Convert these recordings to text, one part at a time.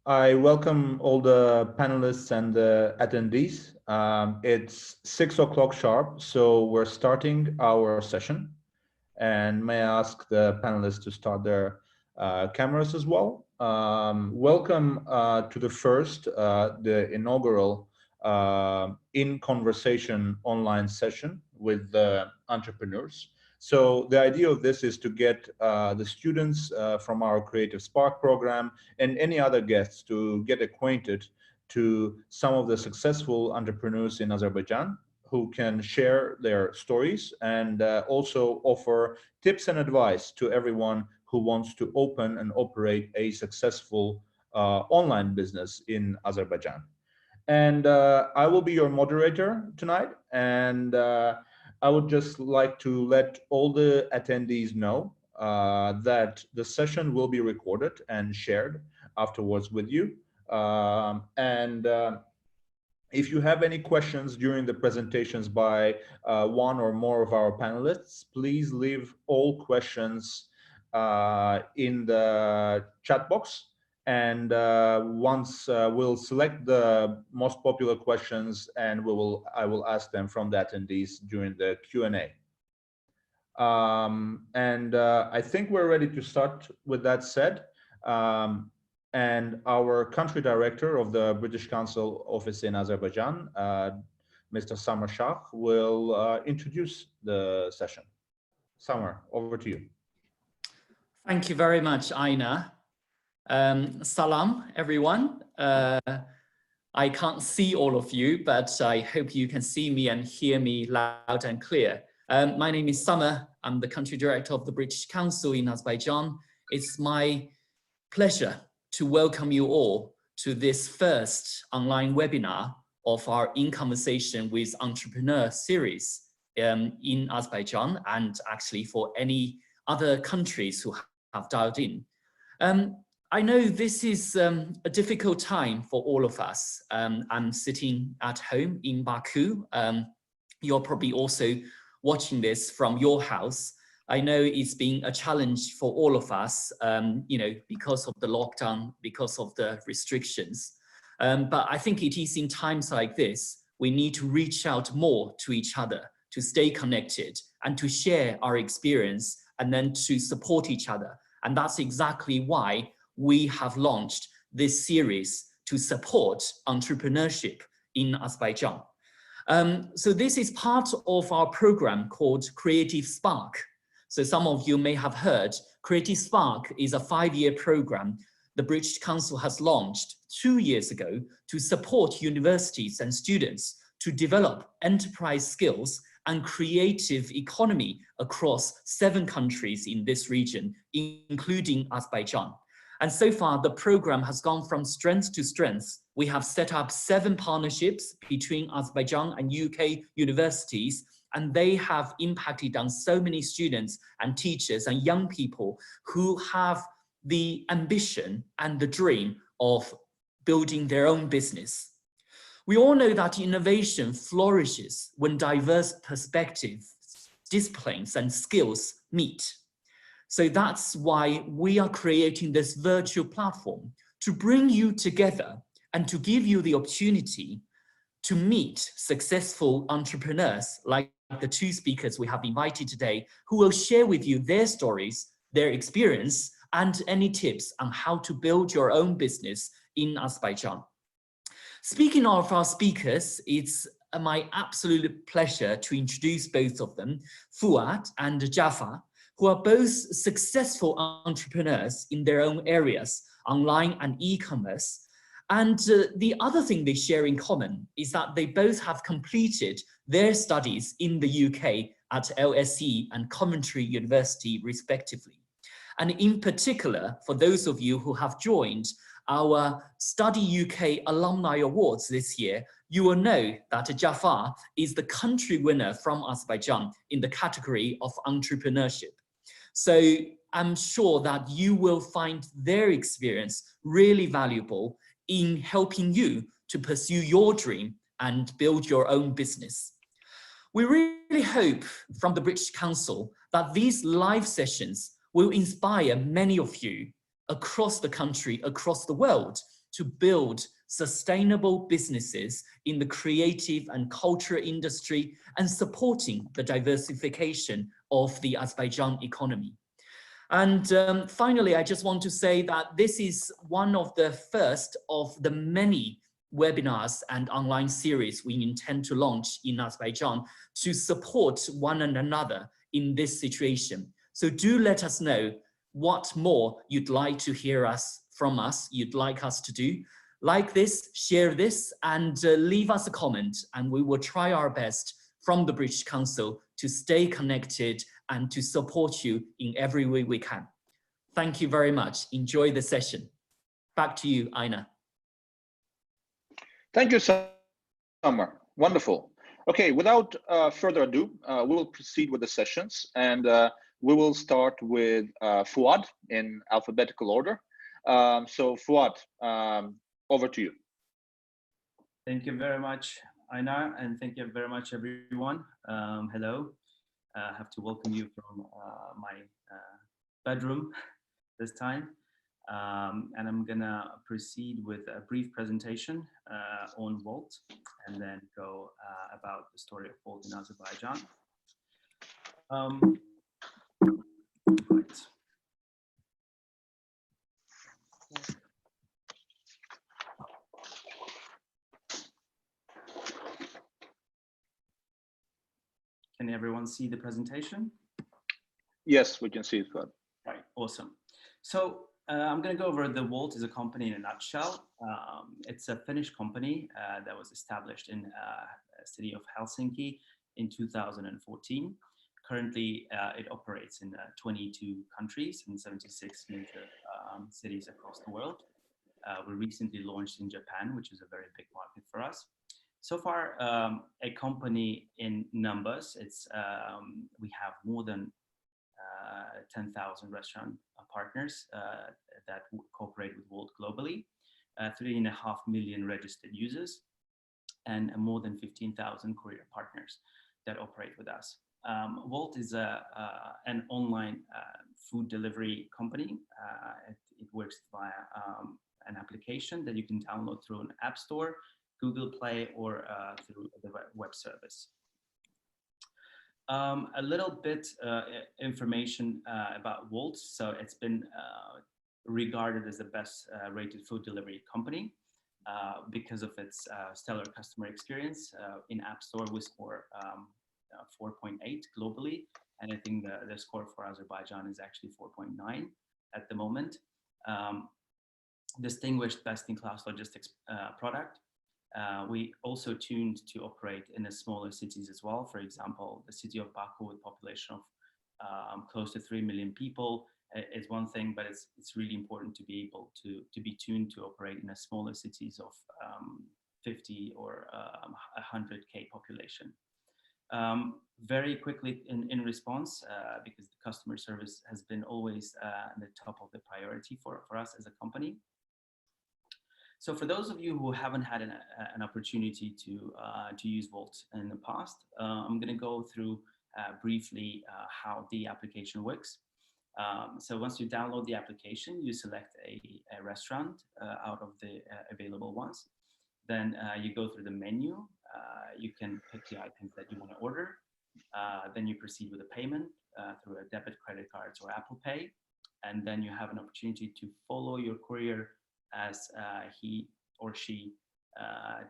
I welcome all the panelists and the attendees. It's 6 o'clock sharp, so we're starting our session. And may I ask the panelists to start their cameras as well. Welcome to the first, the inaugural In Conversation online session with the entrepreneurs. So the idea of this is to get the students from our Creative Spark program and any other guests to get acquainted to some of the successful entrepreneurs in Azerbaijan who can share their stories and also offer tips and advice to everyone who wants to open and operate a successful online business in Azerbaijan. And I will be your moderator tonight, and I would just like to let all the attendees know that the session will be recorded and shared afterwards with you. If you have any questions during the presentations by one or more of our panelists, please leave all questions in the chat box. And once we'll select the most popular questions, and I will ask them from the attendees during the Q&A. I think we're ready to start with that said. And our country director of the British Council office in Azerbaijan, Mr. Samar Shah, will introduce the session. Samar, over to you. Thank you very much, Aina. Salam, everyone. I can't see all of you, but I hope you can see me and hear me loud and clear. My name is Samar. I'm the country director of the British Council in Azerbaijan. It's my pleasure to welcome you all to this first online webinar of our In Conversation with Entrepreneur series in Azerbaijan, and actually for any other countries who have dialed in. I know this is a difficult time for all of us. I'm sitting at home in Baku. You're probably also watching this from your house. I know it's been a challenge for all of us, because of the lockdown, because of the restrictions. But I think it is in times like this, we need to reach out more to each other, to stay connected and to share our experience and then to support each other. And that's exactly why we have launched this series to support entrepreneurship in Azerbaijan. So this is part of our program called Creative Spark. So some of you may have heard, Creative Spark is a 5-year program the British Council has launched 2 years ago to support universities and students to develop enterprise skills and creative economy across 7 countries in this region, including Azerbaijan. And so far, the program has gone from strength to strength. We have set up 7 partnerships between Azerbaijan and UK universities, and they have impacted on so many students and teachers and young people who have the ambition and the dream of building their own business. We all know that innovation flourishes when diverse perspectives, disciplines, and skills meet. So that's why we are creating this virtual platform to bring you together and to give you the opportunity to meet successful entrepreneurs like the 2 speakers we have invited today, who will share with you their stories, their experience, and any tips on how to build your own business in Azerbaijan. Speaking of our speakers, it's my absolute pleasure to introduce both of them, Fuad and Jafar, who are both successful entrepreneurs in their own areas, online and e-commerce. And the other thing they share in common is that they both have completed their studies in the UK at LSE and Coventry University, respectively. And in particular, for those of you who have joined our Study UK Alumni Awards this year, you will know that Jafar is the country winner from Azerbaijan in the category of entrepreneurship. So I'm sure that you will find their experience really valuable in helping you to pursue your dream and build your own business. We really hope from the British Council that these live sessions will inspire many of you across the country, across the world, to build sustainable businesses in the creative and culture industry and supporting the diversification of the Azerbaijan economy. And finally, I just want to say that this is one of the first of the many webinars and online series we intend to launch in Azerbaijan to support one another in this situation. So do let us know what more you'd like to hear from us, you'd like us to do. Like this, share this, and leave us a comment, and we will try our best from the British Council to stay connected and to support you in every way we can. Thank you very much. Enjoy the session. Back to you, Aina. Thank you, Summer. Wonderful. Okay, without further ado, we will proceed with the sessions, and we will start with Fuad in alphabetical order. So Fuad, over to you. Thank you very much, Aina, and thank you very much, everyone. Hello. I have to welcome you from my bedroom this time. And I'm gonna proceed with a brief presentation on Wolt, and then go about the story of Wolt in Azerbaijan. Right. Can everyone see the presentation? Yes, we can see it, Fuad. Right, awesome. So I'm going to go over the Wolt as a company in a nutshell. It's a Finnish company that was established in the city of Helsinki in 2014. Currently, it operates in 22 countries and 76 major cities across the world. We recently launched in Japan, which is a very big market for us. So far, a company in numbers, we have more than 10,000 restaurant partners that cooperate with Wolt globally, 3.5 million registered users, and more than 15,000 courier partners that operate with us. Wolt is an online food delivery company. It works via an application that you can download through an app store, Google Play, or through the web service. A little bit information about Wolt. So it's been regarded as the best rated food delivery company because of its stellar customer experience. In App Store, we score 4.8 globally, and I think the score for Azerbaijan is actually 4.9 at the moment. Distinguished best-in-class logistics product. We also tuned to operate in the smaller cities as well. For example, the city of Baku, with a population of close to 3 million people, is one thing, but it's really important to be able to be tuned to operate in the smaller cities of 50 or 100K population. Very quickly in response, because the customer service has been always at the top of the priority for us as a company. So for those of you who haven't had an opportunity to use Wolt in the past, I'm going to go through briefly how the application works. So once you download the application, you select a restaurant out of the available ones. Then you go through the menu. You can pick the items that you want to order. Then you proceed with the payment through a debit, credit cards, or Apple Pay. And then you have an opportunity to follow your courier as he or she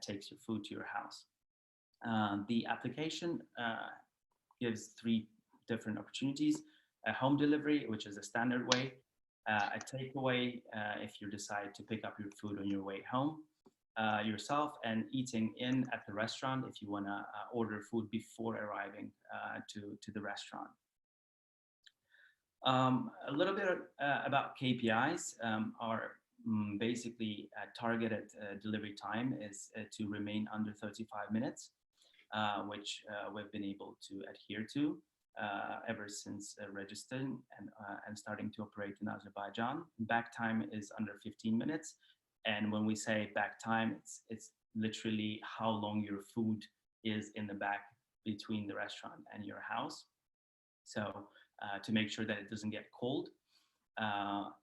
takes your food to your house. The application gives 3 different opportunities: a home delivery, which is a standard way, a takeaway if you decide to pick up your food on your way home yourself, and eating in at the restaurant if you want to order food before arriving to the restaurant. A little bit about KPIs. Our basically targeted delivery time is to remain under 35 minutes, which we've been able to adhere to ever since registering and starting to operate in Azerbaijan. Back time is under 15 minutes. And when we say back time, it's literally how long your food is in the back between the restaurant and your house. So to make sure that it doesn't get cold.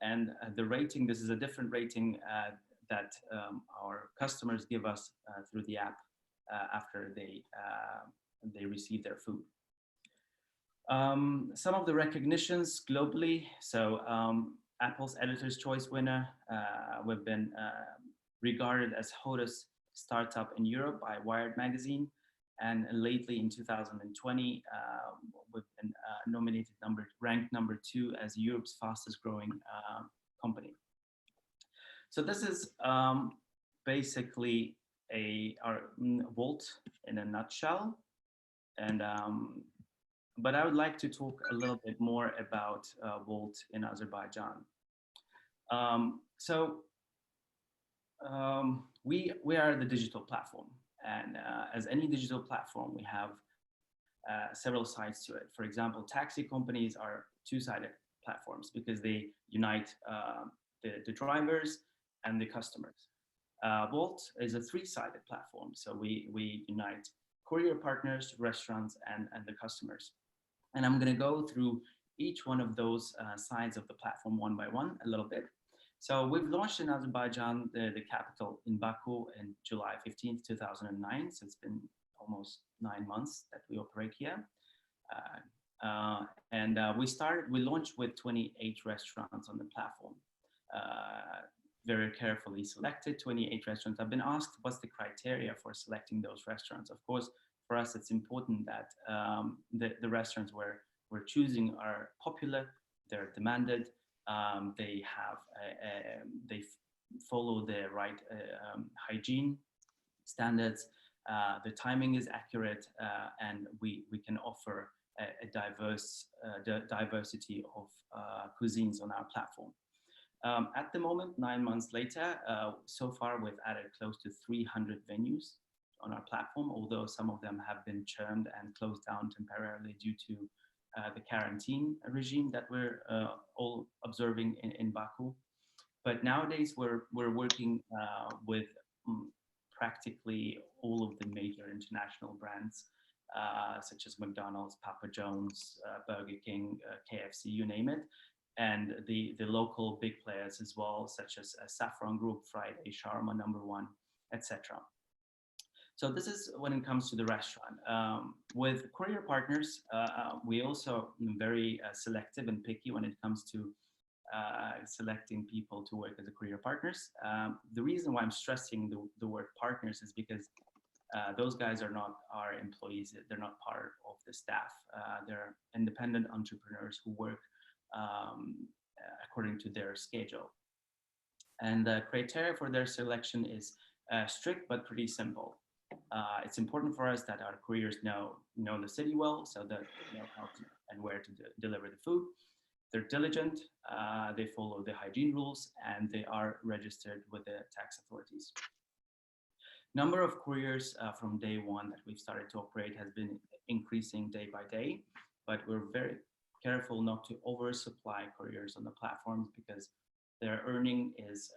And the rating, this is a different rating that our customers give us through the app after they receive their food. Some of the recognitions globally. So Apple's Editor's Choice winner. We've been regarded as hottest startup in Europe by Wired magazine. And lately in 2020, we've been nominated ranked number 2 as Europe's fastest growing company. So this is basically our Wolt in a nutshell. And but I would like to talk a little bit more about Wolt in Azerbaijan. We are the digital platform, and as any digital platform, we have several sides to it. For example, taxi companies are two-sided platforms because they unite the drivers and the customers. Wolt is a three-sided platform, so we unite courier partners, restaurants, and the customers. And I'm going to go through each one of those sides of the platform one by one a little bit. So we've launched in Azerbaijan, the capital, in Baku in July 15th, 2009. So it's been almost 9 months that we operate here. We launched with 28 restaurants on the platform. Very carefully selected 28 restaurants. I've been asked what's the criteria for selecting those restaurants. Of course, for us, it's important that the restaurants we're choosing are popular, they're demanded, they follow the right hygiene standards, the timing is accurate, and we can offer a diversity of cuisines on our platform. At the moment, 9 months later, so far we've added close to 300 venues on our platform, although some of them have been churned and closed down temporarily due to the quarantine regime that we're all observing in Baku. But nowadays we're working with practically all of the major international brands, such as McDonald's, Papa John's, Burger King, KFC, you name it, and the local big players as well, such as Saffron Group, Friday, Shawarma Number One, etc. So this is when it comes to the restaurant. With courier partners, we also very selective and picky when it comes to selecting people to work as a courier partners. The reason why I'm stressing the word partners is because those guys are not our employees. They're not part of the staff. They're independent entrepreneurs who work according to their schedule. And the criteria for their selection is strict but pretty simple. It's important for us that our couriers know the city well, so that they know how to and where to deliver the food. They're diligent, they follow the hygiene rules, and they are registered with the tax authorities. Number of couriers from day one that we've started to operate has been increasing day by day, but we're very careful not to oversupply couriers on the platforms because their earning is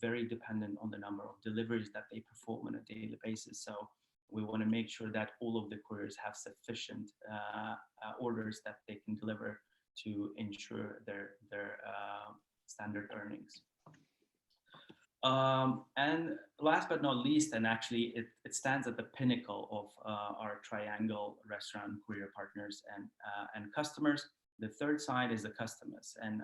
very dependent on the number of deliveries that they perform on a daily basis. So we want to make sure that all of the couriers have sufficient orders that they can deliver to ensure their standard earnings. And last but not least, and actually it stands at the pinnacle of our triangle restaurant, courier partners, and customers. The third side is the customers. And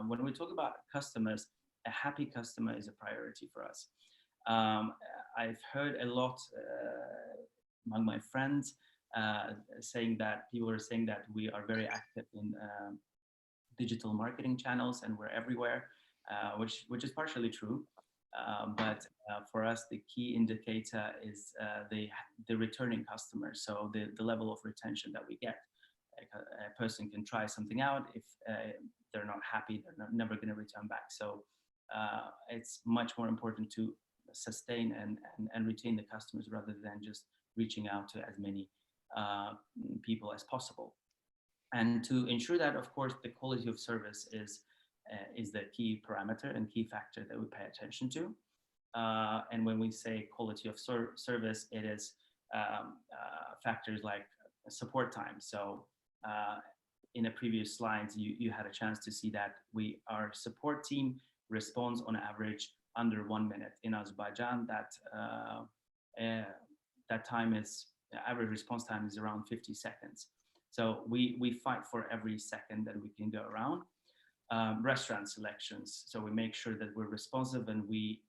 when we talk about customers, a happy customer is a priority for us. I've heard a lot among my friends saying that people are saying that we are very active in digital marketing channels and we're everywhere, which is partially true. But for us, the key indicator is the returning customers. So the level of retention that we get. A person can try something out. If they're not happy, they're never going to return back. So it's much more important to sustain and retain the customers rather than just reaching out to as many people as possible. And to ensure that, of course, the quality of service is the key parameter and key factor that we pay attention to. And when we say quality of service, it is factors like support time. So in the previous slides, you had a chance to see that our support team responds on average under 1 minute. In Azerbaijan, that time is, average response time is around 50 seconds. So we fight for every second that we can go around. Restaurant selections. So we make sure that we're responsive and we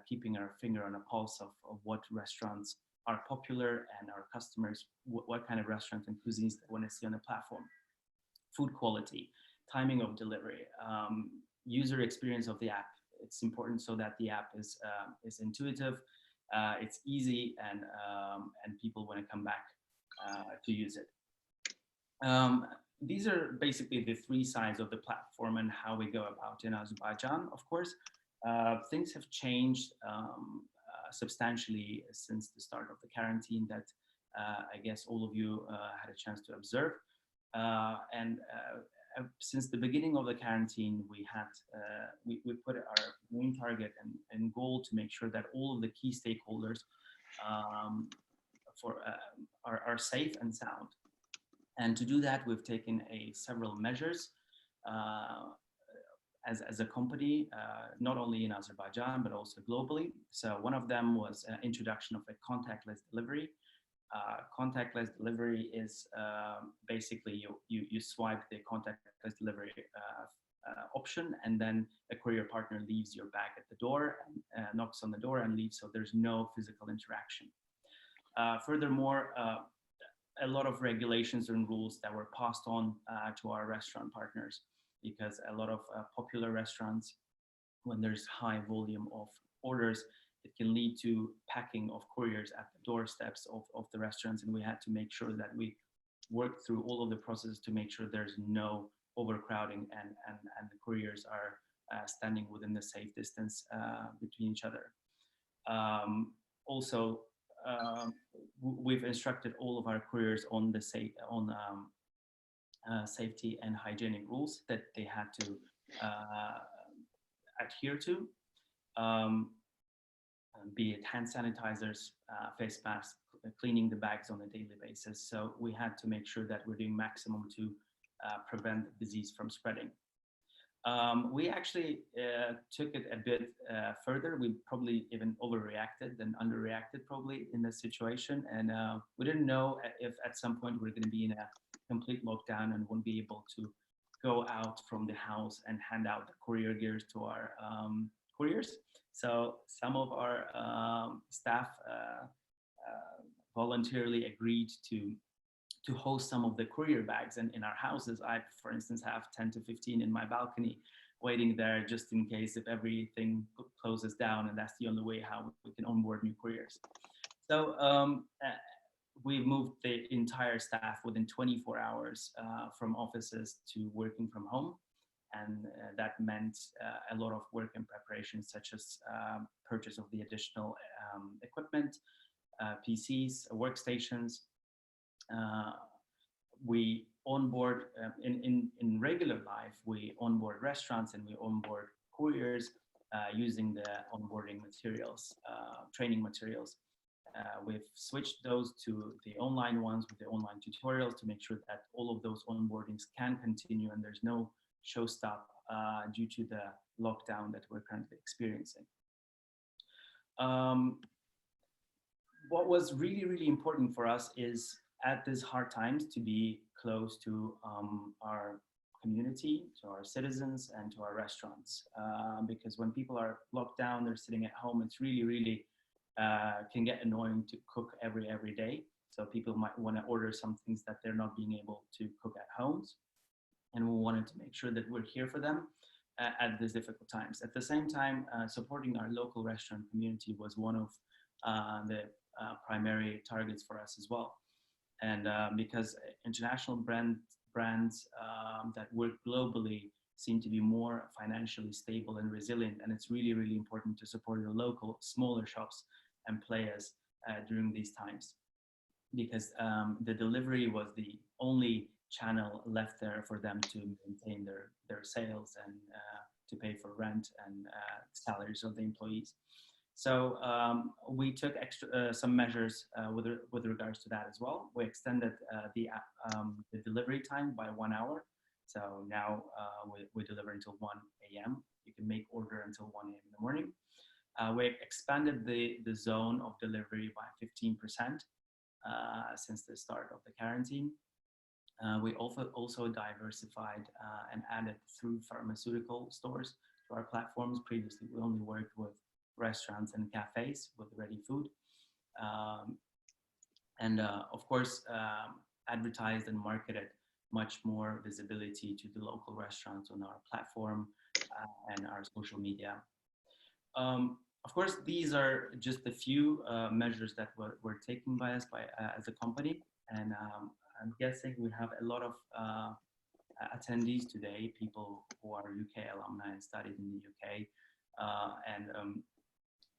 keeping our finger on a pulse of what restaurants are popular and our customers, what kind of restaurants and cuisines they want to see on the platform. Food quality, timing of delivery, user experience of the app. It's important so that the app is intuitive, it's easy, and people want to come back to use it. These are basically the three sides of the platform and how we go about in Azerbaijan. Of course, things have changed substantially since the start of the quarantine that I guess all of you had a chance to observe. Since the beginning of the quarantine, we put our main target and goal to make sure that all of the key stakeholders are safe and sound. And to do that, we've taken several measures as a company, not only in Azerbaijan, but also globally. So one of them was introduction of a contactless delivery. Contactless delivery is basically you swipe the contactless delivery option, and then a courier partner leaves your bag at the door, knocks on the door and leaves, so there's no physical interaction. Furthermore, a lot of regulations and rules that were passed on to our restaurant partners, because a lot of popular restaurants, when there's high volume of orders, it can lead to packing of couriers at the doorsteps of the restaurants, and we had to make sure that we work through all of the processes to make sure there's no overcrowding and the couriers are standing within the safe distance between each other. Also, we've instructed all of our couriers on the safety and hygienic rules that they had to adhere to, be it hand sanitizers, face masks, cleaning the bags on a daily basis. So we had to make sure that we're doing maximum to prevent the disease from spreading. We actually took it a bit further. We probably even overreacted and underreacted probably in this situation. And we didn't know if at some point we're going to be in a complete lockdown and won't be able to go out from the house and hand out the courier gears to our couriers. So some of our staff voluntarily agreed to host some of the courier bags, and in our houses, I, for instance, have 10 to 15 in my balcony waiting there just in case if everything closes down, and that's the only way how we can onboard new couriers. So we moved the entire staff within 24 hours from offices to working from home, and that meant a lot of work and preparation, such as purchase of the additional equipment, PCs, workstations. We onboard in regular life, we onboard restaurants and we onboard couriers using the onboarding materials, training materials. We've switched those to the online ones with the online tutorials to make sure that all of those onboardings can continue and there's no showstop due to the lockdown that we're currently experiencing. What was really, really important for us is at these hard times to be close to our community, to our citizens, and to our restaurants. Because when people are locked down, they're sitting at home, it's really, really can get annoying to cook every day. So people might want to order some things that they're not being able to cook at homes. And we wanted to make sure that we're here for them at these difficult times. At the same time, supporting our local restaurant community was one of the primary targets for us as well. And because international brands that work globally seem to be more financially stable and resilient, and it's really, really important to support the local smaller shops and players during these times, because the delivery was the only channel left there for them to maintain their sales and to pay for rent and salaries of the employees. So we took some measures with regards to that as well. We extended the delivery time by 1 hour. So now we deliver until 1 a.m. You can make order until 1 a.m. in the morning. We expanded the zone of delivery by 15% since the start of the quarantine. We also diversified and added through pharmaceutical stores to our platforms. Previously, we only worked with restaurants and cafes with ready food. Of course, advertised and marketed much more visibility to the local restaurants on our platform and our social media. Of course, these are just a few measures that were taken by us as a company. And I'm guessing we have a lot of attendees today, people who are UK alumni and studied in the UK.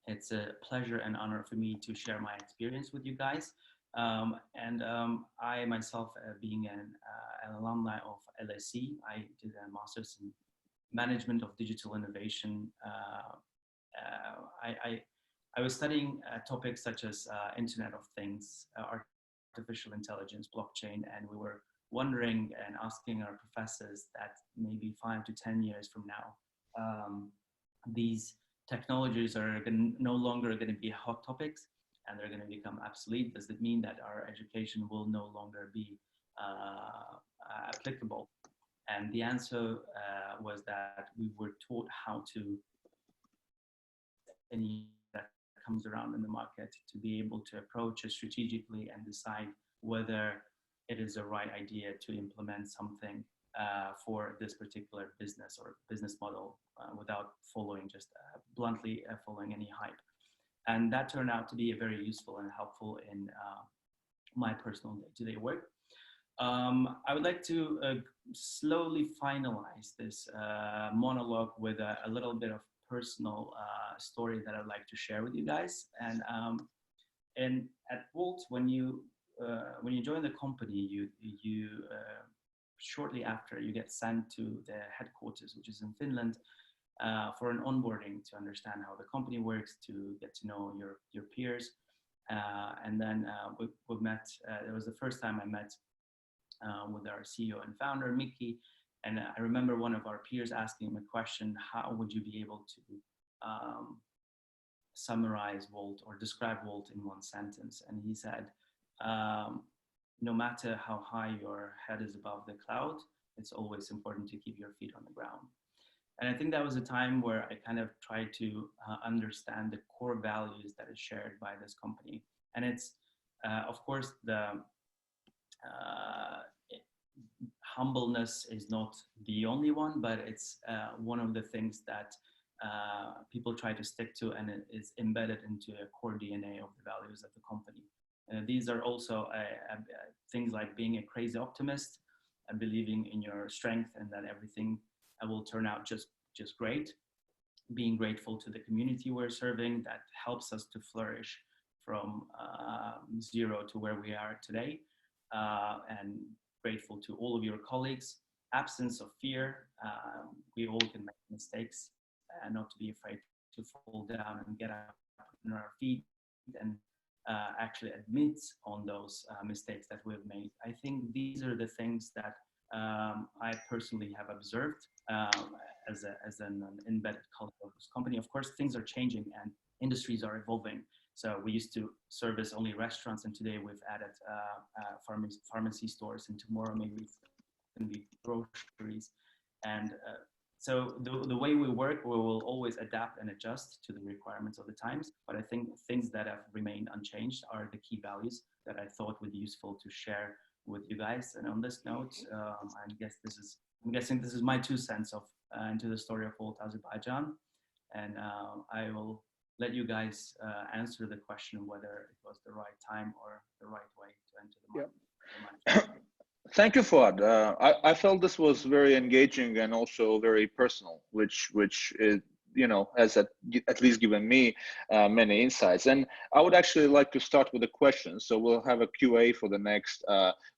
It's a pleasure and honor for me to share my experience with you guys. I myself, being an alumni of LSE, I did a master's in management of digital innovation. I was studying topics such as Internet of Things, artificial intelligence, blockchain, and we were wondering and asking our professors that maybe 5 to 10 years from now, these technologies are no longer going to be hot topics and they're going to become obsolete. Does it mean that our education will no longer be applicable? And the answer was that we were taught how to any that comes around in the market to be able to approach it strategically and decide whether it is the right idea to implement something for this particular business or business model without following just bluntly following any hype. And that turned out to be very useful and helpful in my personal day-to-day work. I would like to slowly finalize this monologue with a little bit of personal story that I'd like to share with you guys. And at Wolt, when you join the company, you shortly after you get sent to the headquarters, which is in Finland, for an onboarding to understand how the company works, to get to know your peers. And then we met, it was the first time I met with our CEO and founder, Mickey. And I remember one of our peers asking him a question: how would you be able to summarize Wolt or describe Wolt in one sentence? And he said, no matter how high your head is above the cloud, it's always important to keep your feet on the ground. And I think that was a time where I kind of tried to understand the core values that is shared by this company. And it's, of course, the humbleness is not the only one, but it's one of the things that people try to stick to, and it is embedded into a core DNA of the values of the company. These are also things like being a crazy optimist and believing in your strength and that everything will turn out just great. Being grateful to the community we're serving that helps us to flourish from zero to where we are today. And grateful to all of your colleagues. Absence of fear. We all can make mistakes, and not to be afraid to fall down and get up on our feet and actually admit on those mistakes that we've made. I think these are the things that I personally have observed as an embedded culture of this company. Of course, things are changing and industries are evolving. So we used to service only restaurants, and today we've added pharmacy stores, and tomorrow maybe it's going to be groceries. And so the way we work, we will always adapt and adjust to the requirements of the times. But I think things that have remained unchanged are the key values that I thought would be useful to share with you guys. And on this note, I'm guessing this is my 2 cents into the story of Wolt Azerbaijan. And I will let you guys answer the question whether it was the right time or the right way to enter the market. Yeah. Thank you, Fuad. I felt this was very engaging and also very personal, which is, has at least given me many insights. And I would actually like to start with a question. So we'll have a QA for the next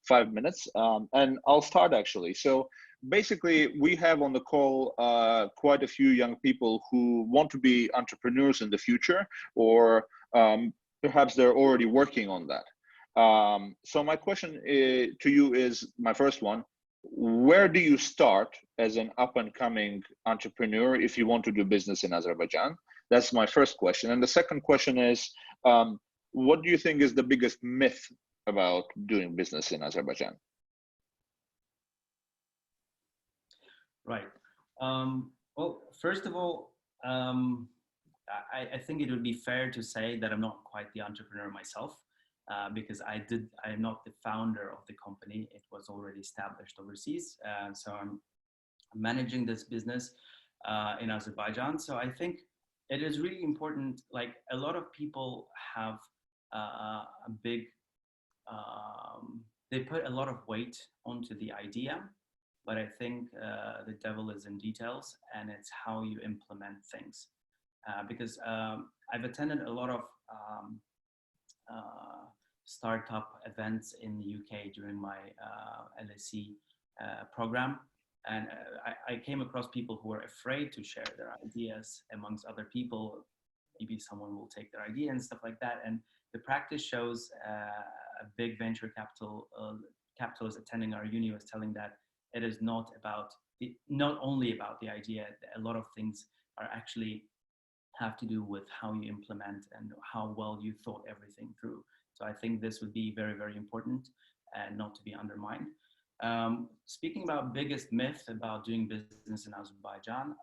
5 minutes, and I'll start actually. So basically, we have on the call quite a few young people who want to be entrepreneurs in the future, or perhaps they're already working on that. So my question to you is, my first one: where do you start as an up-and-coming entrepreneur if you want to do business in Azerbaijan? That's my first question. And the second question is, what do you think is the biggest myth about doing business in Azerbaijan? Right. Well, first of all, I think it would be fair to say that I'm not quite the entrepreneur myself, because I am not the founder of the company. It was already established overseas. So I'm managing this business in Azerbaijan. So I think it is really important. Like, a lot of people have a big, they put a lot of weight onto the idea, but I think the devil is in details, and it's how you implement things. Because I've attended a lot of startup events in the UK during my LSE program. And I came across people who were afraid to share their ideas amongst other people. Maybe someone will take their idea and stuff like that. And the practice shows a big venture capitalist attending our uni was telling that it is not only about the idea. A lot of things are actually have to do with how you implement and how well you thought everything through. So I think this would be very, very important and not to be undermined. Speaking about biggest myth about doing business in Azerbaijan,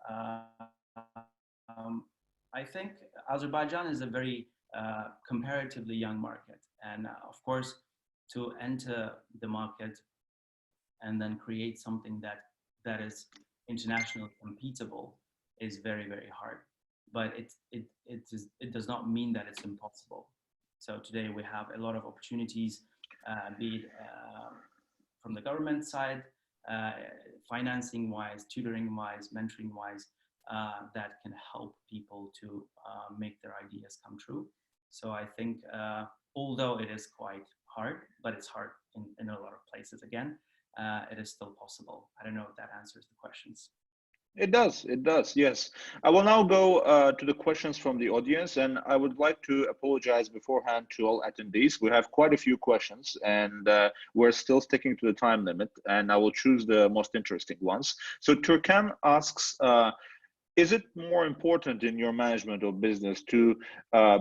I think Azerbaijan is a very comparatively young market. And of course, to enter the market and then create something that is internationally competitive is very, very hard. But it does not mean that it's impossible. So today we have a lot of opportunities, be it from the government side, financing wise, tutoring wise, mentoring wise, that can help people to make their ideas come true. So I think although it is quite hard, but it's hard in a lot of places again, it is still possible. I don't know if that answers the questions. It does, yes. I will now go to the questions from the audience, and I would like to apologize beforehand to all attendees. We have quite a few questions, and we're still sticking to the time limit, and I will choose the most interesting ones. So Turkan asks, is it more important in your management of business to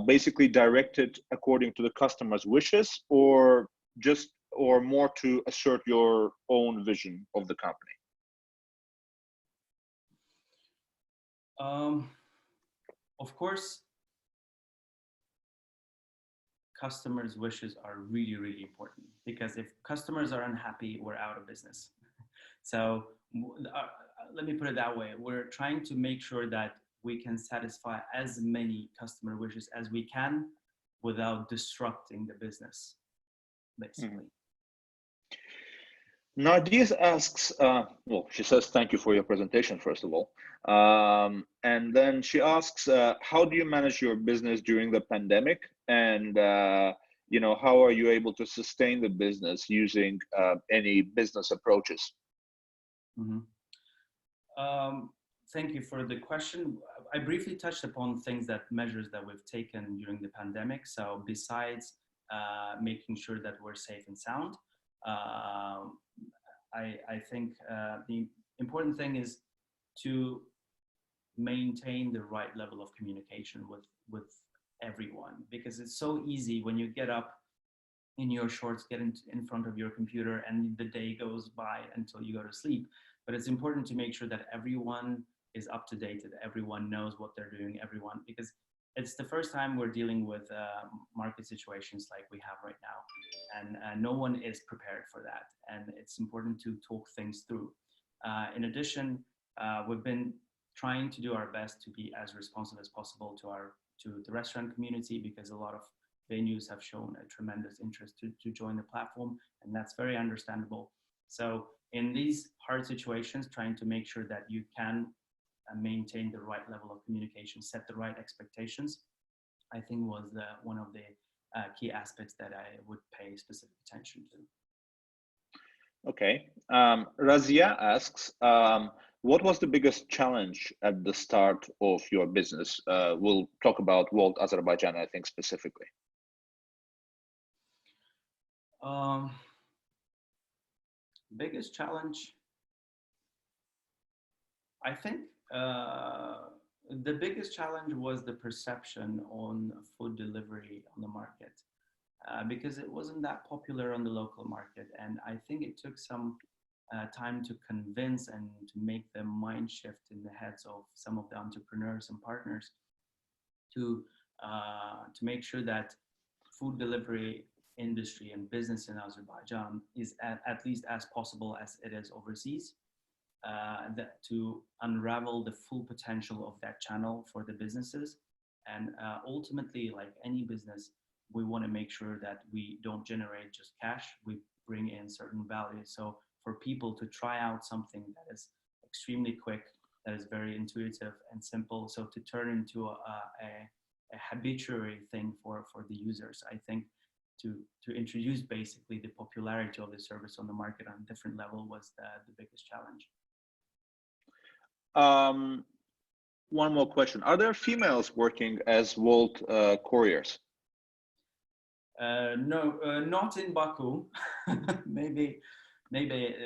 basically direct it according to the customer's wishes, or more to assert your own vision of the company? Of course, customers' wishes are really, really important, because if customers are unhappy, we're out of business. So let me put it that way. We're trying to make sure that we can satisfy as many customer wishes as we can without disrupting the business, basically. Nadia asks, well, she says, thank you for your presentation, first of all. And then she asks, how do you manage your business during the pandemic? And, how are you able to sustain the business using any business approaches? Thank you for the question. I briefly touched upon measures that we've taken during the pandemic. So besides making sure that we're safe and sound, I think the important thing is to maintain the right level of communication with everyone, because it's so easy when you get up in your shorts, get in front of your computer, and the day goes by until you go to sleep. But it's important to make sure that everyone is up to date, that everyone knows what they're doing, because it's the first time we're dealing with market situations like we have right now, and no one is prepared for that. And it's important to talk things through. In addition, we've been trying to do our best to be as responsive as possible to the restaurant community, because a lot of venues have shown a tremendous interest to join the platform, and that's very understandable. So in these hard situations, trying to make sure that you can maintain the right level of communication, set the right expectations, I think was one of the key aspects that I would pay specific attention to. Okay. Razia asks, what was the biggest challenge at the start of your business? We'll talk about Wolt Azerbaijan, I think, specifically. Biggest challenge, I think The biggest challenge was the perception on food delivery on the market, because it wasn't that popular on the local market. And I think it took some time to convince and to make the mind shift in the heads of some of the entrepreneurs and partners to make sure that food delivery industry and business in Azerbaijan is at least as possible as it is overseas. That to unravel the full potential of that channel for the businesses. And ultimately, like any business, we want to make sure that we don't generate just cash, we bring in certain value. So for people to try out something that is extremely quick, that is very intuitive and simple, so to turn into a habitual thing for the users, I think to introduce basically the popularity of the service on the market on a different level was the biggest challenge. One more question. Are there females working as Wolt couriers? No, not in Baku. maybe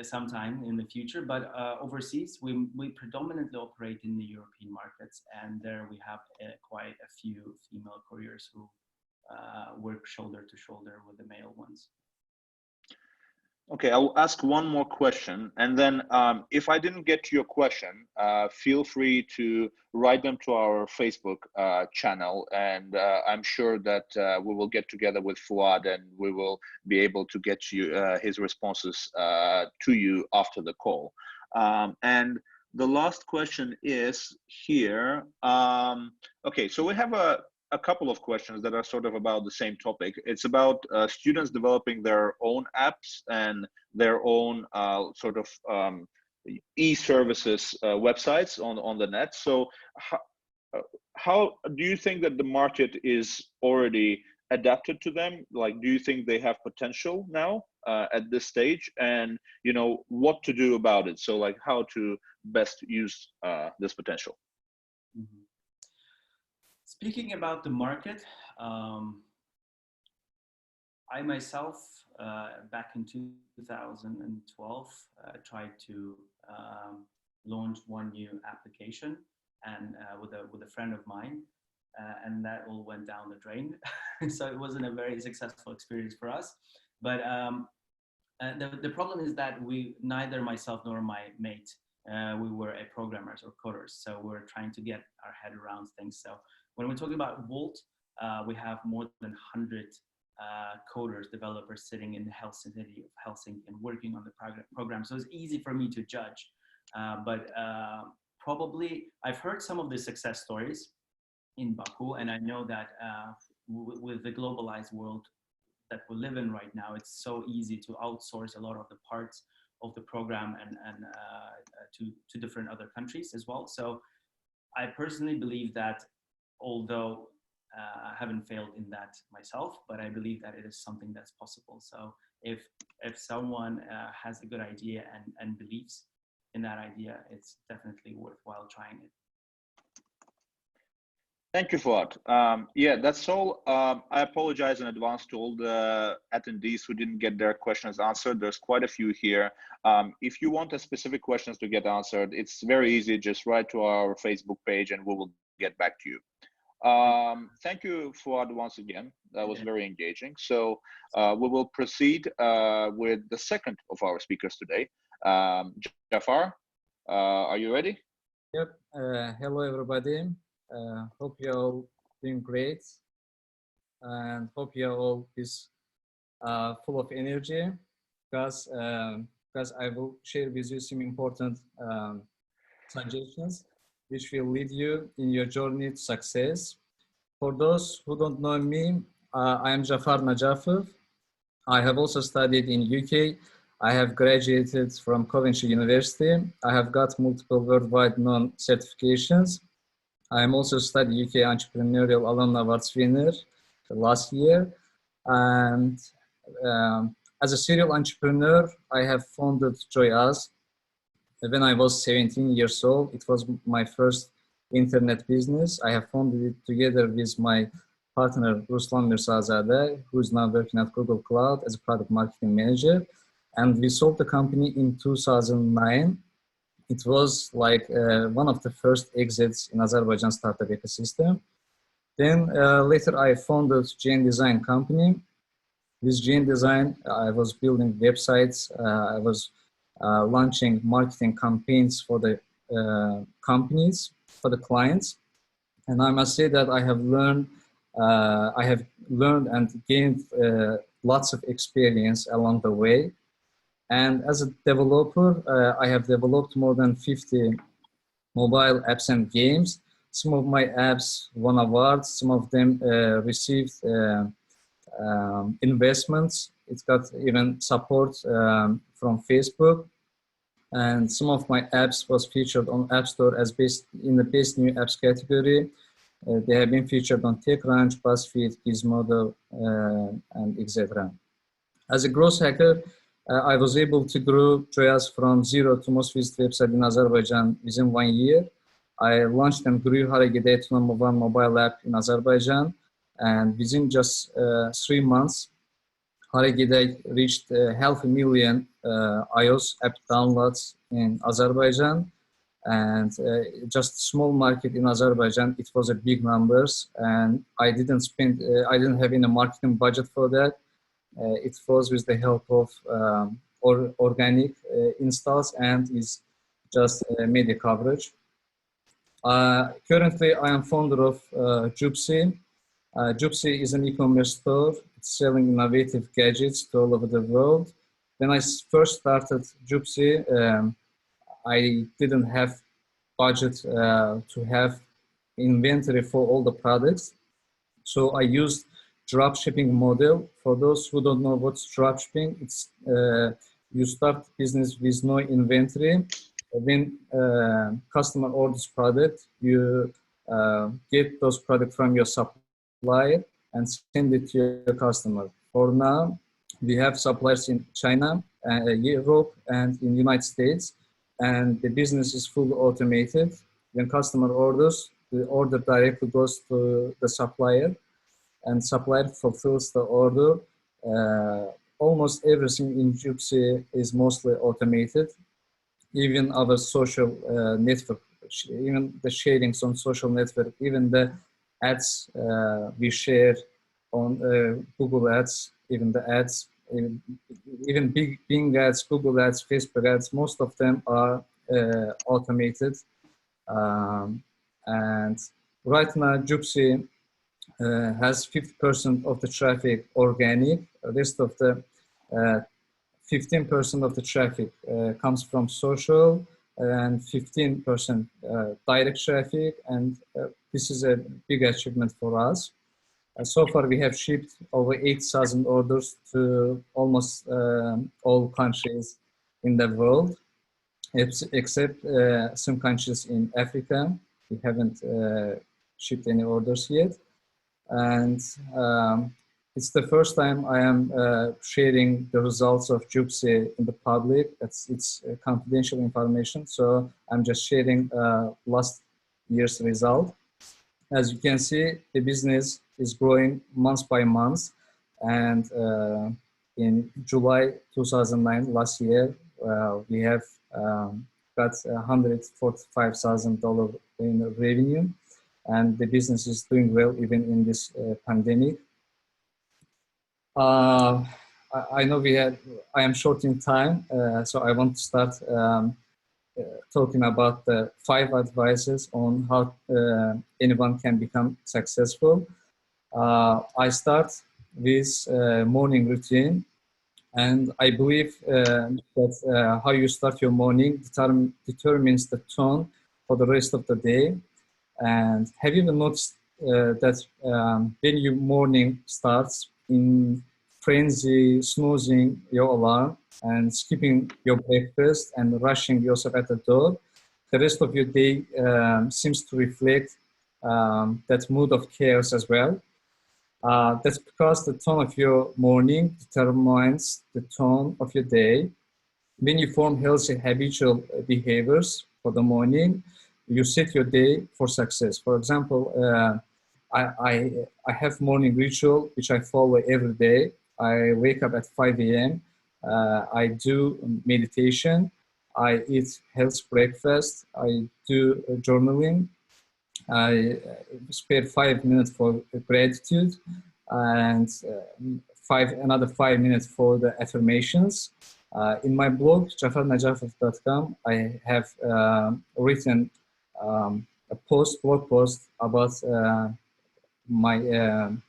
sometime in the future, but overseas, we predominantly operate in the European markets, and there we have quite a few female couriers who work shoulder to shoulder with the male ones. Okay, I'll ask one more question, and then if I didn't get to your question, feel free to write them to our Facebook channel, and I'm sure that we will get together with Fuad and we will be able to get you his responses to you after the call. And the last question is here. Okay, so we have a couple of questions that are sort of about the same topic. It's about students developing their own apps and their own sort of e-services websites on the net. So how do you think that the market is already adapted to them? Like, do you think they have potential now at this stage, and you know what to do about it? So like how to best use this potential? Mm-hmm. Speaking about the market, I myself, back in 2012, tried to launch one new application, and with a friend of mine, and that all went down the drain. So it wasn't a very successful experience for us. But the problem is that neither myself nor my mate, we were programmers or coders, so we're trying to get our head around things. So when we're talking about Wolt, we have more than 100 coders, developers sitting in the city of Helsinki and working on the program. So it's easy for me to judge. But probably I've heard some of the success stories in Baku, and I know that with the globalized world that we live in right now, it's so easy to outsource a lot of the parts of the program and to different other countries as well. So I personally believe that, although I haven't failed in that myself, but I believe that it is something that's possible. So if someone has a good idea and believes in that idea, it's definitely worthwhile trying it. Thank you, Fuad. Yeah, that's all. I apologize in advance to all the attendees who didn't get their questions answered. There's quite a few here. If you want a specific questions to get answered, it's very easy. Just write to our Facebook page and we will get back to you. Thank you, Fuad, once again. That was very engaging. So we will proceed with the second of our speakers today. Jafar, are you ready? Yep. Hello, everybody. Hope you're all doing great, and hope you're all full of energy, because I will share with you some important suggestions which will lead you in your journey to success. For those who don't know me, I am Jafar NAJAFOV. I have also studied in UK. I have graduated from Coventry University. I have got multiple worldwide known certifications. I am also Study UK Entrepreneurial Alumni Awards winner last year. And as a serial entrepreneur, I have founded JOOPZY when I was 17 years old. It was my first internet business. I have founded it together with my partner, Ruslan Mirzazadeh, who is now working at Google Cloud as a product marketing manager. And we sold the company in 2009. It was like one of the first exits in Azerbaijan startup ecosystem. Then later I founded Gen Design company. With Gen Design, I was building websites. I was launching marketing campaigns for the companies, for the clients. And I must say that I have learned and gained lots of experience along the way. And as a developer, I have developed more than 50 mobile apps and games. Some of my apps won awards. Some of them received investments. It's got even support from Facebook. And some of my apps was featured on App Store as in the best new apps category. They have been featured on TechCrunch, BuzzFeed, Gizmodo, and etc. As a growth hacker, I was able to grow Joyas from zero to most visited website in Azerbaijan within 1 year. I launched and grew Haragide to number one mobile app in Azerbaijan. And within just 3 months, Haragide reached 500,000 iOS app downloads in Azerbaijan. And just a small market in Azerbaijan, it was a big numbers. And I didn't have any marketing budget for that. It was with the help of organic installs and is just media coverage. Currently, I am founder of JOOPZY. JOOPZY is an e-commerce store. It's selling innovative gadgets to all over the world. When I first started JOOPZY, I didn't have budget to have inventory for all the products. So I used drop shipping model. For those who don't know what's drop shipping, it's you start business with no inventory. When customer orders product, you get those products from your supplier and send it to your customer. For now, we have suppliers in China, Europe, and in the United States, and the business is fully automated. When customer orders, the order directly goes to the supplier, and supplier fulfills the order. Almost everything in JOOPZY is mostly automated. Even our social network, even the sharings on social network, even the ads we share on Google Ads, even the ads, even Bing ads, Google ads, Facebook ads, most of them are automated. And right now, JOOPZY has 50% of the traffic organic. The rest of the 15% of the traffic comes from social, and 15% direct traffic. And this is a big achievement for us. So far, we have shipped over 8,000 orders to almost all countries in the world, except some countries in Africa. We haven't shipped any orders yet. And it's the first time I am sharing the results of JOOPZY in the public. It's confidential information, so I'm just sharing last year's result. As you can see, the business is growing month by month, and in July 2009, last year, we have got $145,000 in revenue, and the business is doing well even in this pandemic. I know I am short in time, so I want to start talking about the 5 advices on how anyone can become successful. I start with morning routine, and I believe that how you start your morning determines the tone for the rest of the day. And have you ever noticed that when your morning starts in frenzy, snoozing your alarm and skipping your breakfast and rushing yourself at the door, the rest of your day seems to reflect that mood of chaos as well. That's because the tone of your morning determines the tone of your day. When you form healthy habitual behaviors for the morning, you set your day for success. For example, I have morning ritual which I follow every day. I wake up at 5 a.m. I do meditation. I eat healthy breakfast. I do journaling. I spare 5 minutes for gratitude and another 5 minutes for the affirmations. In my blog, jafarnajafov.com, I have written a blog post about my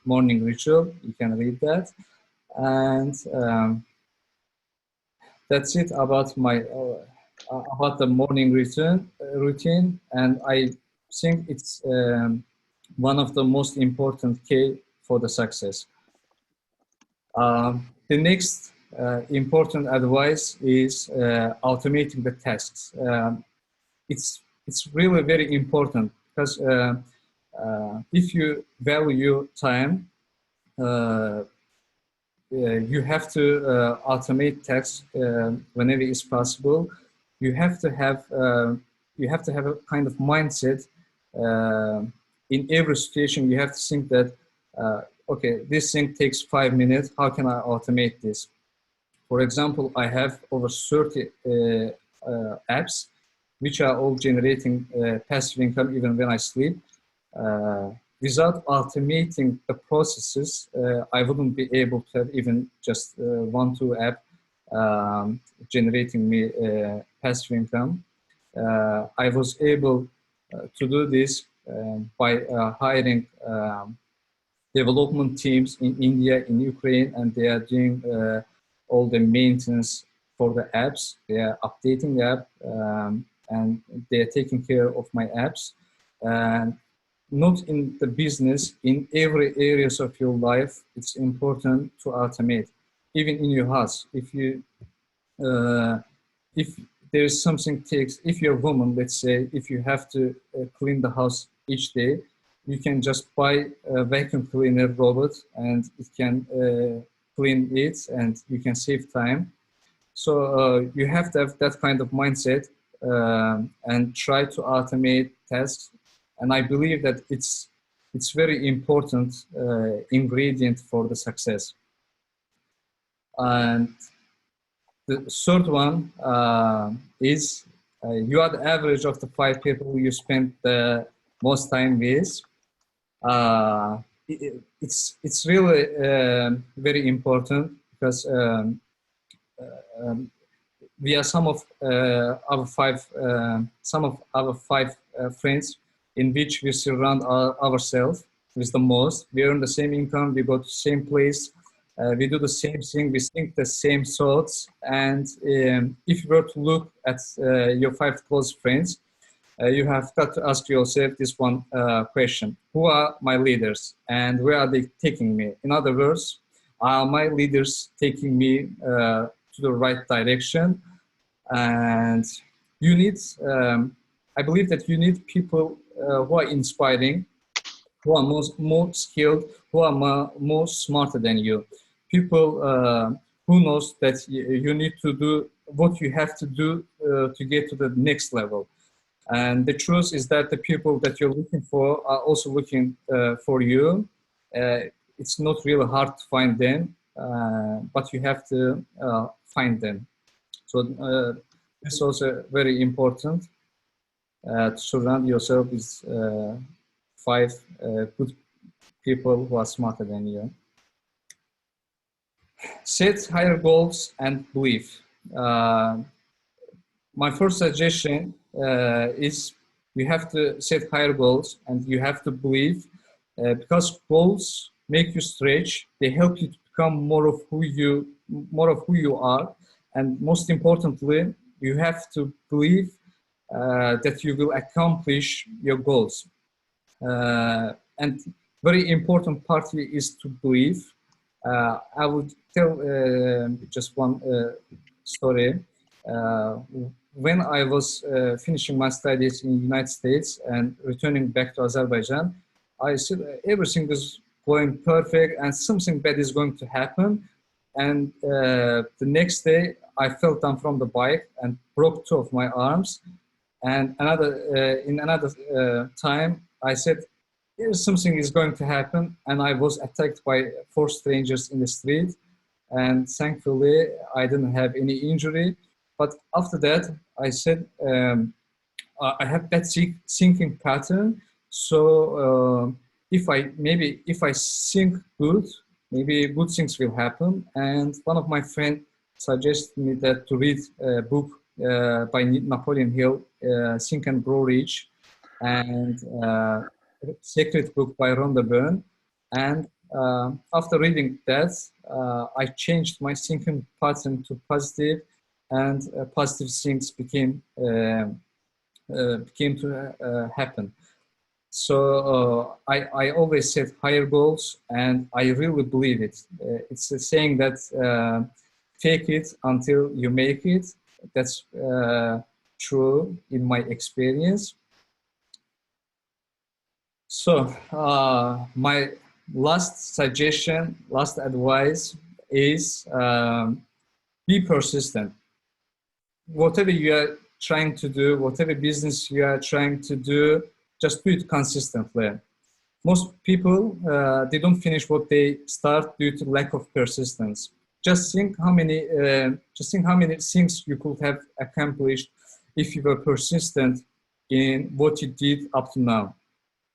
morning ritual. You can read that. And that's it about my about the morning routine. And I think it's one of the most important key for the success. The next important advice is automating the tasks. It's really very important because if you value time, you have to automate tasks whenever it's possible. You have to have a kind of mindset. In every situation, you have to think that okay, this thing takes 5 minutes. How can I automate this? For example, I have over 30 apps, which are all generating passive income even when I sleep. Without automating the processes, I wouldn't be able to have even just 1-2 app generating me passive income. I was able to do this by hiring development teams in India, in Ukraine, and they are doing all the maintenance for the apps. They are updating the app and they are taking care of my apps. And not in the business, in every areas of your life, it's important to automate. Even in your house, if there is something if you're a woman, let's say, if you have to clean the house each day, you can just buy a vacuum cleaner robot and it can clean it and you can save time. So you have to have that kind of mindset and try to automate tasks. And I believe that it's very important ingredient for the success. And the third one is you are the average of the 5 people you spend the most time with. It's really very important because we are some of our five friends in which we surround ourselves with the most. We earn the same income, we go to the same place, we do the same thing, we think the same thoughts. And if you were to look at your 5 close friends, you have got to ask yourself this one question: who are my leaders and where are they taking me? In other words, are my leaders taking me to the right direction? And you need, I believe that you need people who are inspiring, who are more skilled, who are more smarter than you. People who knows that you need to do what you have to do to get to the next level. And the truth is that the people that you're looking for are also looking for you. It's not really hard to find them, but you have to find them. So this is also very important to surround yourself with 5 good people who are smarter than you. Set higher goals and believe. My first suggestion is you have to set higher goals and you have to believe, because goals make you stretch. They help you to become more of who you are, and most importantly, you have to believe that you will accomplish your goals. And very important part is to believe. I would tell just one story. When I was finishing my studies in the United States and returning back to Azerbaijan, I said everything is going perfect and something bad is going to happen. And the next day, I fell down from the bike and broke 2 of my arms. And in another time, I said, something is going to happen. And I was attacked by 4 strangers in the street. And thankfully, I didn't have any injury. But after that, I said, I have that thinking pattern. So if I think good, maybe good things will happen. And one of my friends suggested me that to read a book by Napoleon Hill, Think and Grow Rich, and Secret Book by Rhonda Byrne. And after reading that, I changed my thinking pattern to positive, and positive things became to happen. So I always set higher goals, and I really believe it. It's a saying that fake it until you make it. That's true in my experience. So my last suggestion, last advice is be persistent. Whatever you are trying to do, whatever business you are trying to do, just do it consistently. Most people, they don't finish what they start due to lack of persistence. Just think how many things you could have accomplished if you were persistent in what you did up to now.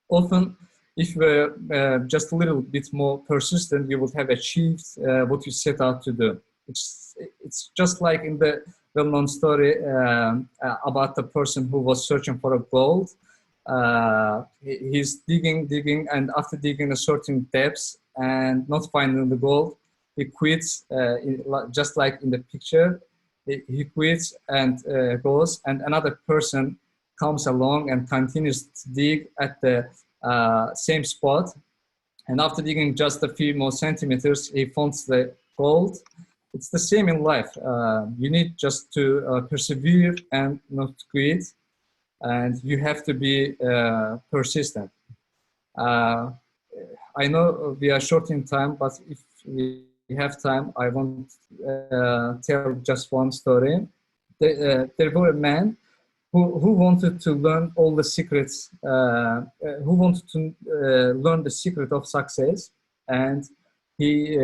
Often, if you were just a little bit more persistent, you would have achieved what you set out to do. It's just like in the well-known story about the person who was searching for a gold. He's digging, and after digging a certain depth and not finding the gold, he quits, just like in the picture. He quits and goes, and another person comes along and continues to dig at the same spot. And after digging just a few more centimeters, he finds the gold. It's the same in life. You need just to persevere and not quit. And you have to be persistent. I know we are short in time, but if we have time, I want to tell just one story. There was a man who wanted to learn all the secrets, who wanted to learn the secret of success, and he,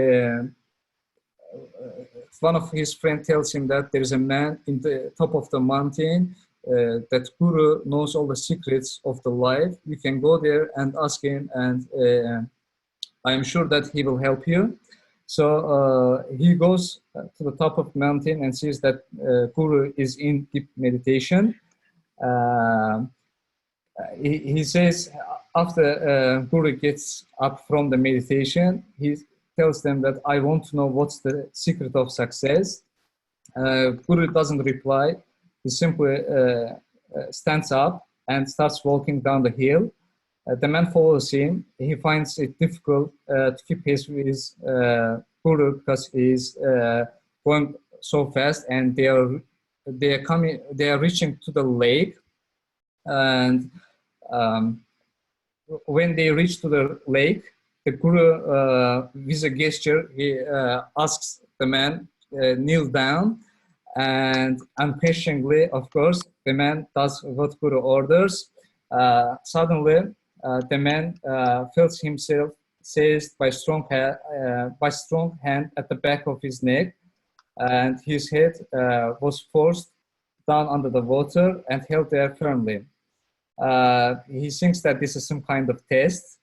one of his friends tells him that there is a man in the top of the mountain, that guru knows all the secrets of the life. You can go there and ask him, and I am sure that he will help you. So he goes to the top of the mountain and sees that guru is in deep meditation. He says after guru gets up from the meditation, he tells them that I want to know what's the secret of success. Guru doesn't reply. He simply stands up and starts walking down the hill. The man follows him. He finds it difficult to keep pace with his guru because he's going so fast, and they are reaching to the lake. And when they reach to the lake, the guru, with a gesture, he asks the man kneel down. And unquestioningly, of course, the man does what guru orders. Suddenly, the man feels himself seized by strong hand at the back of his neck, and his head was forced down under the water and held there firmly. He thinks that this is some kind of test,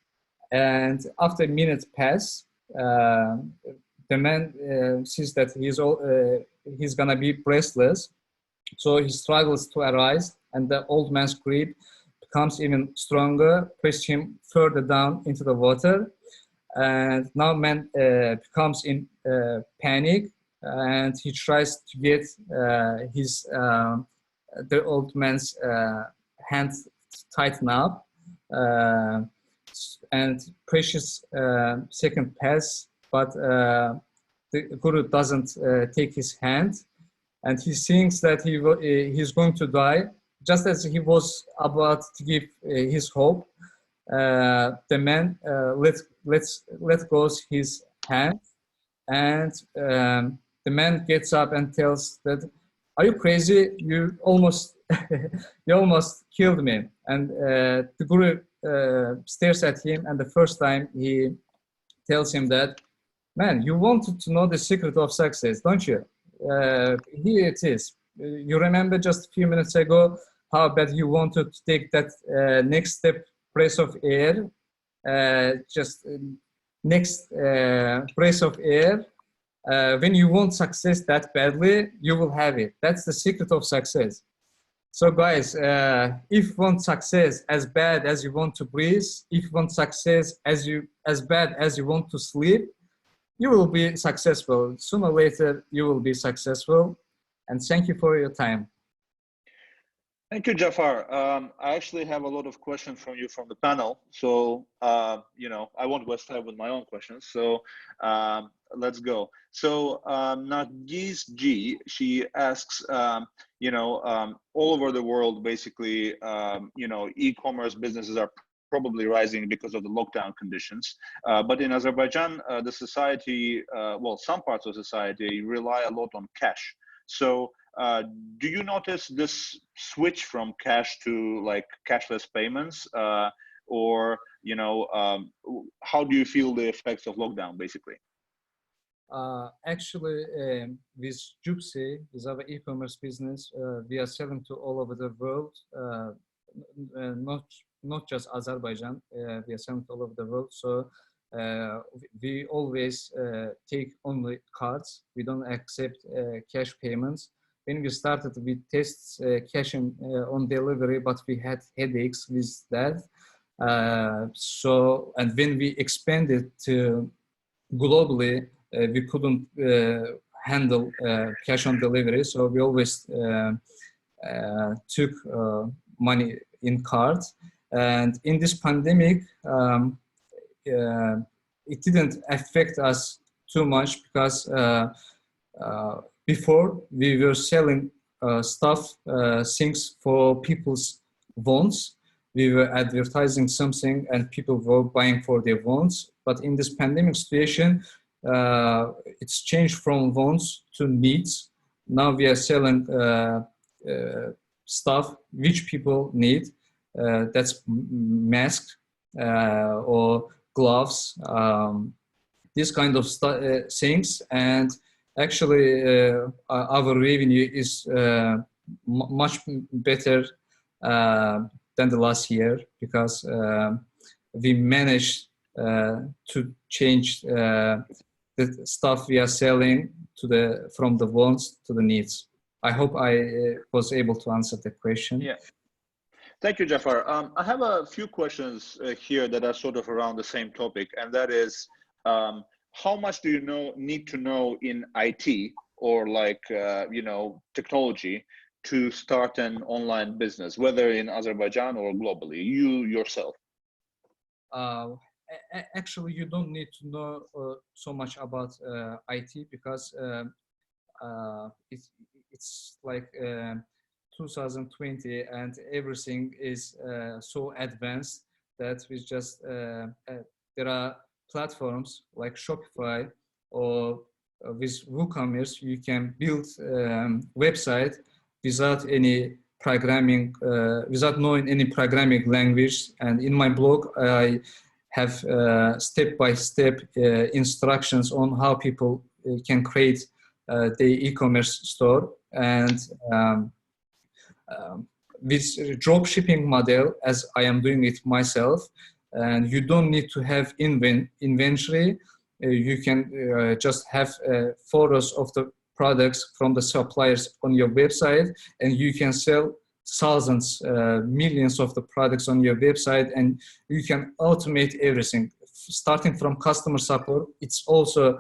and after minutes pass, the man sees that he's gonna be breathless, so he struggles to arise, and the old man's grip becomes even stronger, pushes him further down into the water, and now man becomes in panic, and he tries to get the old man's hands tighten up, and precious second pass, but the guru doesn't take his hand, and he thinks that he's going to die. Just as he was about to give his hope, the man let go his hand, and the man gets up and tells that, "Are you crazy? You almost killed me." And the guru stares at him, and the first time he tells him that, "Man, you wanted to know the secret of success, don't you? Here it is. you remember just a few minutes ago how bad you wanted to take that next step, breath of air, next breath of air. When you want success that badly, you will have it. That's the secret of success. So guys, if you want success as bad as you want to breathe, if you want success as bad as you want to sleep, you will be successful. Sooner or later, you will be successful. And thank you for your time. Thank you, Jafar. I actually have a lot of questions from you from the panel. So, you know, I won't waste time with my own questions. So let's go. So Nargis G, she asks, you know, all over the world, basically, you know, e-commerce businesses are probably rising because of the lockdown conditions. But in Azerbaijan, the society, well, some parts of society rely a lot on cash. So do you notice this switch from cash to like cashless payments, or you know, how do you feel the effects of lockdown, basically? Actually, with JOOPZY, with our e-commerce business, we are selling to all over the world, not just Azerbaijan. We are selling to all over the world. So we always take only cards. We don't accept cash payments. When we started, we test cash on delivery, but we had headaches with that. So, and when we expanded to globally, we couldn't handle cash on delivery. So we always took money in cards. And in this pandemic, it didn't affect us too much because before we were selling things for people's wants. We were advertising something and people were buying for their wants. But in this pandemic situation, it's changed from wants to needs. Now we are selling stuff which people need. That's masks or gloves, this kind of things. And actually, our revenue is much better than the last year because we managed to change the stuff we are selling to from the wants to the needs. I hope I was able to answer the question. Yeah. Thank you, Jafar. I have a few questions here that are sort of around the same topic, and that is, how much do you need to know in IT or like, you know, technology to start an online business, whether in Azerbaijan or globally, you yourself? Actually, you don't need to know so much about IT because it's like 2020 and everything is so advanced that we just there are platforms like Shopify or with WooCommerce you can build website without any programming, without knowing any programming language. And in my blog I have step-by-step instructions on how people can create the e-commerce store. And with drop shipping model, as I am doing it myself, and you don't need to have inventory. You can just have photos of the products from the suppliers on your website, and you can sell thousands, millions of the products on your website, and you can automate everything. Starting from customer support, it's also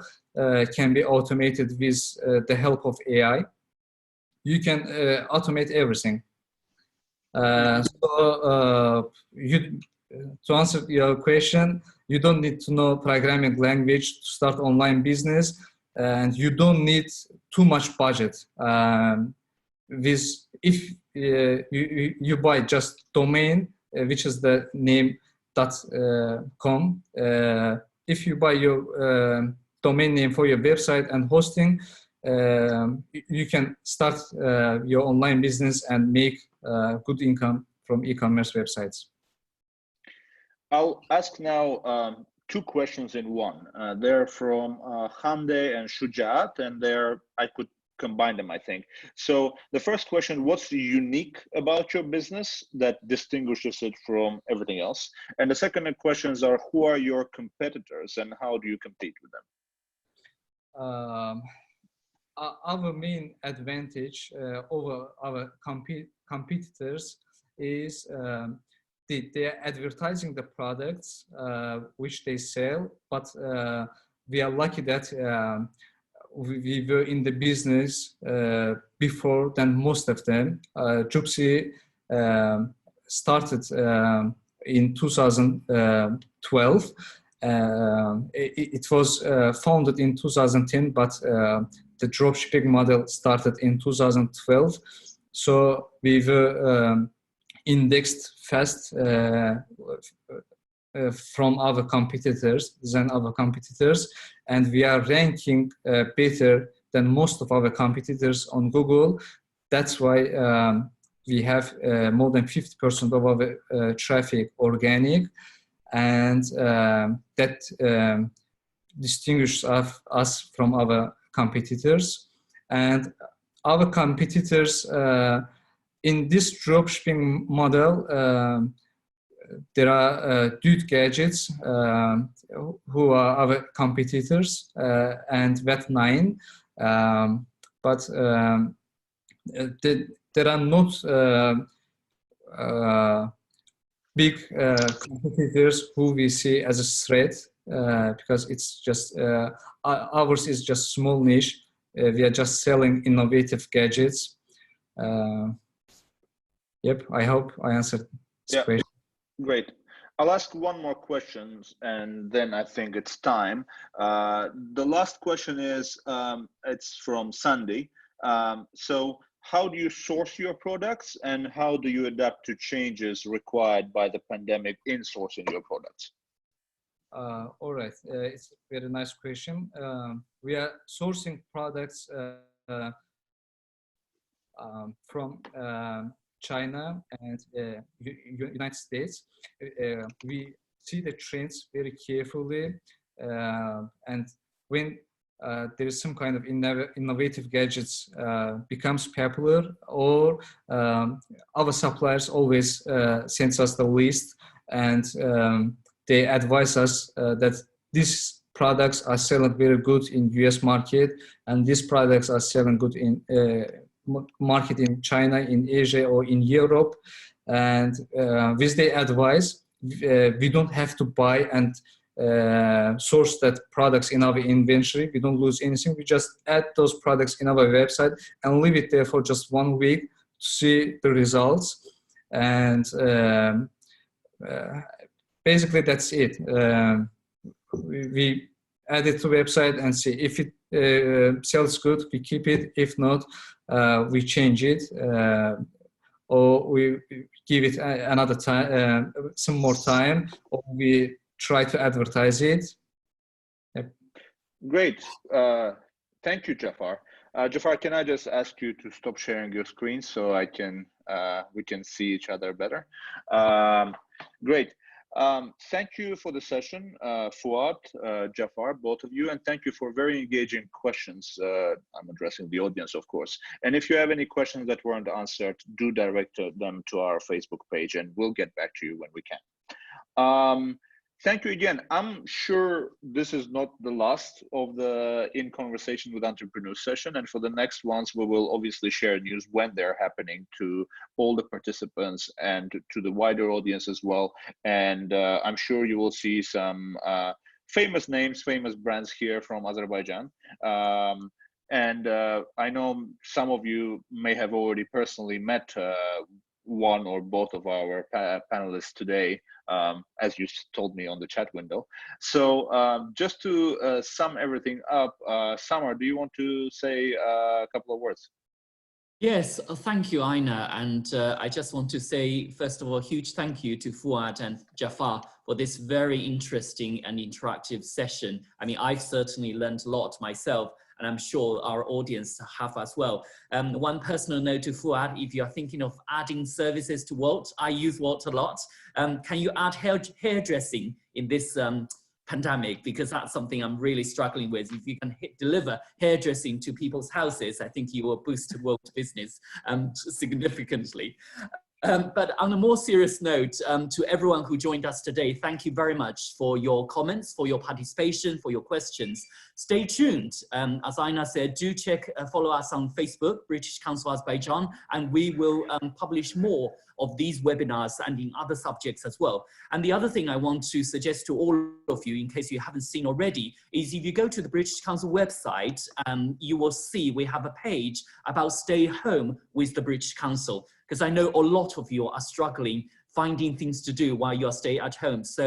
can be automated with the help of AI. You can automate everything. To answer your question, you don't need to know programming language to start online business, and you don't need too much budget. If you buy just domain, which is the name .com, if you buy your domain name for your website and hosting, you can start your online business and make good income from e-commerce websites. I'll ask now two questions in one. They're from Hande and Shujaat, and I could combine them, I think. So the first question, what's unique about your business that distinguishes it from everything else? And the second questions are, who are your competitors and how do you compete with them? Our main advantage over our competitors is they are advertising the products which they sell, but we are lucky that we were in the business before than most of them. JOOPZY started in 2012. It was founded in 2010, but the dropshipping model started in 2012. So we were indexed fast from our competitors, and we are ranking better than most of our competitors on Google. That's why we have more than 50% of our traffic organic, and that distinguishes us from our competitors. And our competitors in this dropshipping model, there are Dude Gadgets who are our competitors, and Vet9, but there are not big competitors who we see as a threat, because it's just ours is just small niche. We are just selling innovative gadgets. Yep, I hope I answered this question. Great. I'll ask one more question and then I think it's time. The last question is, it's from Sandy. So how do you source your products and how do you adapt to changes required by the pandemic in sourcing your products? All right, it's a very nice question. We are sourcing products from China and United States. We see the trends very carefully, and when there is some kind of innovative gadgets becomes popular, or our suppliers always sends us the list, and they advise us that these products are selling very good in US market, and these products are selling good in market in China, in Asia, or in Europe. And with their advice, we don't have to buy and source that products in our inventory. We don't lose anything. We just add those products in our website and leave it there for just 1 week to see the results. And basically that's it. We add it to website and see if it sells good, we keep it. If not, we change it, or we give it another time, some more time, or we try to advertise it. Yep. Great. Thank you, Jafar. Jafar, can I just ask you to stop sharing your screen so I can we can see each other better? Great. Thank you for the session, Fuad, Jafar, both of you, and thank you for very engaging questions. I'm addressing the audience, of course. And if you have any questions that weren't answered, do direct them to our Facebook page and we'll get back to you when we can. Thank you again. I'm sure this is not the last of the In Conversation with Entrepreneurs session. And for the next ones, we will obviously share news when they're happening to all the participants and to the wider audience as well. And I'm sure you will see some famous names, famous brands here from Azerbaijan. And I know some of you may have already personally met one or both of our panelists today, as you told me on the chat window. So just to sum everything up, Samar, do you want to say a couple of words? Yes, thank you, Aina. And I just want to say, first of all, a huge thank you to Fuad and Jafar for this very interesting and interactive session. I mean, I've certainly learned a lot myself, and I'm sure our audience have as well. One personal note to Fuad, if you're thinking of adding services to Wolt, I use Wolt a lot. Can you add hairdressing in this pandemic, because that's something I'm really struggling with. If you can deliver hairdressing to people's houses, I think you will boost Wolt business significantly. But on a more serious note, to everyone who joined us today, thank you very much for your comments, for your participation, for your questions. Stay tuned. As Aina said, do follow us on Facebook, British Council Azerbaijan, and we will publish more of these webinars and in other subjects as well. And the other thing I want to suggest to all of you, in case you haven't seen already, is if you go to the British Council website, you will see we have a page about stay home with the British Council, because I know a lot of you are struggling finding things to do while you're staying at home. So,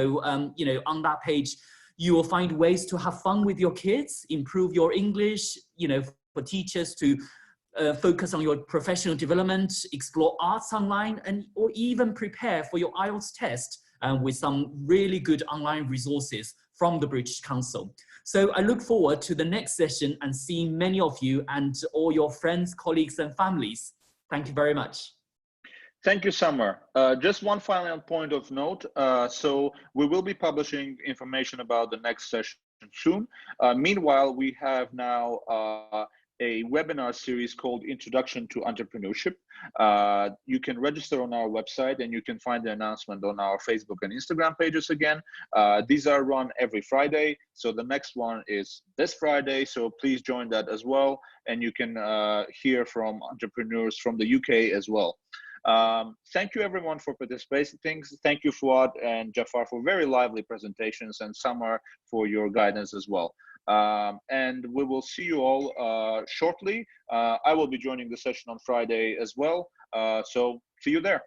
you know, on that page, you will find ways to have fun with your kids, improve your English, you know, for teachers to focus on your professional development, explore arts online, or even prepare for your IELTS test with some really good online resources from the British Council. So I look forward to the next session and seeing many of you and all your friends, colleagues, and families. Thank you very much. Thank you, Summer. Just one final point of note. So we will be publishing information about the next session soon. Meanwhile, we have now a webinar series called Introduction to Entrepreneurship. You can register on our website, and you can find the announcement on our Facebook and Instagram pages again. These are run every Friday. So the next one is this Friday. So please join that as well. And you can hear from entrepreneurs from the UK as well. Thank you everyone for participating. Thank you, Fuad and Jafar, for very lively presentations, and Summer for your guidance as well. And we will see you all shortly. I will be joining the session on Friday as well. So see you there.